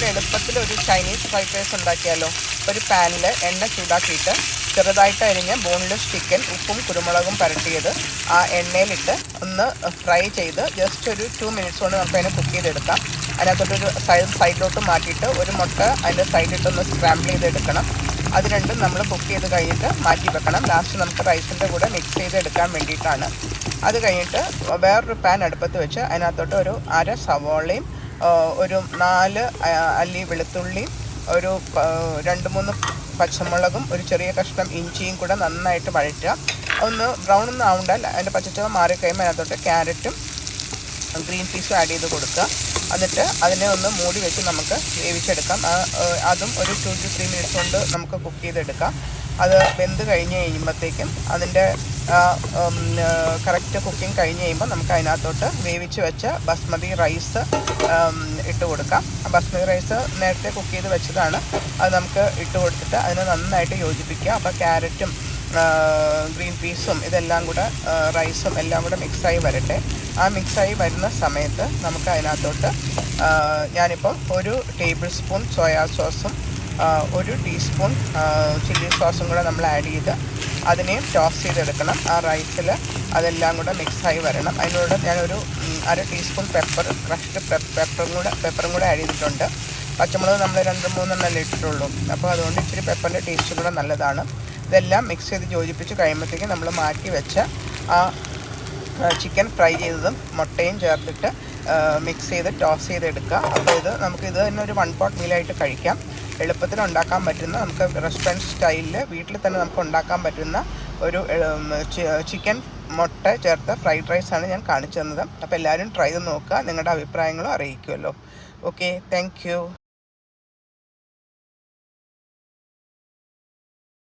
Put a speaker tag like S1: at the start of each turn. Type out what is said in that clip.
S1: നമുക്ക് എളുപ്പത്തിൽ ഒരു ചൈനീസ് ഫ്രൈഡ് റൈസ് ഉണ്ടാക്കിയാലോ. ഒരു പാനിൽ എണ്ണ ചൂടാക്കിയിട്ട് ചെറുതായിട്ട് അരിഞ്ഞ ബോൺലെസ് ചിക്കൻ ഉപ്പും കുരുമുളകും പുരട്ടിയത് ആ എണ്ണയിലിട്ട് ഒന്ന് ഫ്രൈ ചെയ്ത് ജസ്റ്റ് ഒരു 2 മിനിറ്റ്സ് കൊണ്ട് നമുക്ക് അതിനെ കുക്ക് ചെയ്തെടുക്കാം. അതിനകത്തോട്ടൊരു സൈഡിലോട്ട് മാറ്റിയിട്ട് ഒരു മുട്ട അതിൻ്റെ സൈഡിലിട്ടൊന്ന് സ്ക്രാമ്പിൾ ചെയ്തെടുക്കണം. അത് രണ്ടും നമ്മൾ കുക്ക് ചെയ്ത് കഴിഞ്ഞിട്ട് മാറ്റി വെക്കണം. ലാസ്റ്റ് നമുക്ക് റൈസിൻ്റെ കൂടെ മിക്സ് ചെയ്തെടുക്കാൻ വേണ്ടിയിട്ടാണ്. അത് കഴിഞ്ഞിട്ട് വേറൊരു പാൻ അടുപ്പത്ത് വെച്ച് അതിനകത്തോട്ട് ഒരു അര സവോളയും ഒരു 4 അല്ലി വെളുത്തുള്ളിയും ഒരു 2-3 പച്ചമുളകും ഒരു ചെറിയ കഷ്ണം ഇഞ്ചിയും കൂടെ നന്നായിട്ട് വഴറ്റുക. ഒന്ന് ബ്രൗൺ ഒന്നും ആവണ്ടാൽ അതിൻ്റെ പച്ചച്ചവ മാറിക്കഴിയുമ്പോൾ അതിനകത്തോട്ട് ക്യാരറ്റും ഗ്രീൻ പീസും ആഡ് ചെയ്ത് കൊടുക്കുക. എന്നിട്ട് അതിനെ ഒന്ന് മൂടി വെച്ച് നമുക്ക് വേവിച്ചെടുക്കാം. അതും ഒരു 2 to 3 മിനിറ്റ്സ് കൊണ്ട് നമുക്ക് കുക്ക് ചെയ്തെടുക്കാം. അത് വെന്ത് കഴിഞ്ഞ് കഴിയുമ്പോഴത്തേക്കും അതിൻ്റെ കറക്റ്റ് കുക്കിംഗ് കഴിഞ്ഞ് കഴിയുമ്പോൾ നമുക്ക് അതിനകത്തോട്ട് വേവിച്ച് വെച്ച ബസ്മതി റൈസ് ഇട്ട് കൊടുക്കാം. ബസ്മതി റൈസ് നേരത്തെ കുക്ക് ചെയ്ത് വെച്ചതാണ്. അത് നമുക്ക് ഇട്ട് കൊടുത്തിട്ട് അതിനെ നന്നായിട്ട് യോജിപ്പിക്കുക. അപ്പോൾ ക്യാരറ്റും ഗ്രീൻ പീസും ഇതെല്ലാം കൂടെ റൈസും എല്ലാം കൂടെ മിക്സായി വരട്ടെ. ആ മിക്സായി വരുന്ന സമയത്ത് നമുക്ക് അതിനകത്തോട്ട് ഞാനിപ്പം 1 ടേബിൾ സ്പൂൺ സോയാ സോസും 1 ടീസ്പൂൺ ചില്ലി സോസും കൂടെ നമ്മൾ ആഡ് ചെയ്ത് അതിനെയും ടോസ് ചെയ്തെടുക്കണം. ആ റൈസിൽ അതെല്ലാം കൂടെ മിക്സായി വരണം. അതിനോട് ഞാനൊരു അര ടീസ്പൂൺ ക്രഷ്ഡ് പെപ്പറും കൂടെ ആഡ് ചെയ്തിട്ടുണ്ട്. പച്ചമുളക് നമ്മൾ 2-3 ഇട്ടിട്ടുള്ളൂ. അപ്പോൾ അതുകൊണ്ട് ഇച്ചിരി പെപ്പറിൻ്റെ ടേസ്റ്റ് കൂടെ നല്ലതാണ്. ഇതെല്ലാം മിക്സ് ചെയ്ത് യോജിപ്പിച്ച് കഴിയുമ്പോഴത്തേക്കും നമ്മൾ മാറ്റി വെച്ച ആ ചിക്കൻ ഫ്രൈ ചെയ്തതും മുട്ടയും ചേർത്തിട്ട് മിക്സ് ചെയ്ത് ടോസ് ചെയ്തെടുക്കുക. അപ്പോൾ നമുക്കിത് തന്നെ ഒരു 1 പോട്ട് മീലായിട്ട് കഴിക്കാം. എളുപ്പത്തിൽ ഉണ്ടാക്കാൻ പറ്റുന്ന, നമുക്ക് റെസ്റ്റോറൻറ്റ് സ്റ്റൈലിൽ വീട്ടിൽ തന്നെ നമുക്ക് ഉണ്ടാക്കാൻ പറ്റുന്ന ഒരു ചിക്കൻ മുട്ട ചേർത്ത ഫ്രൈഡ് റൈസാണ് ഞാൻ കാണിച്ചു തന്നത്. അപ്പോൾ എല്ലാവരും ട്രൈ ചെയ്ത് നോക്കുക. നിങ്ങളുടെ അഭിപ്രായങ്ങളും അറിയിക്കുമല്ലോ. Okay, thank you.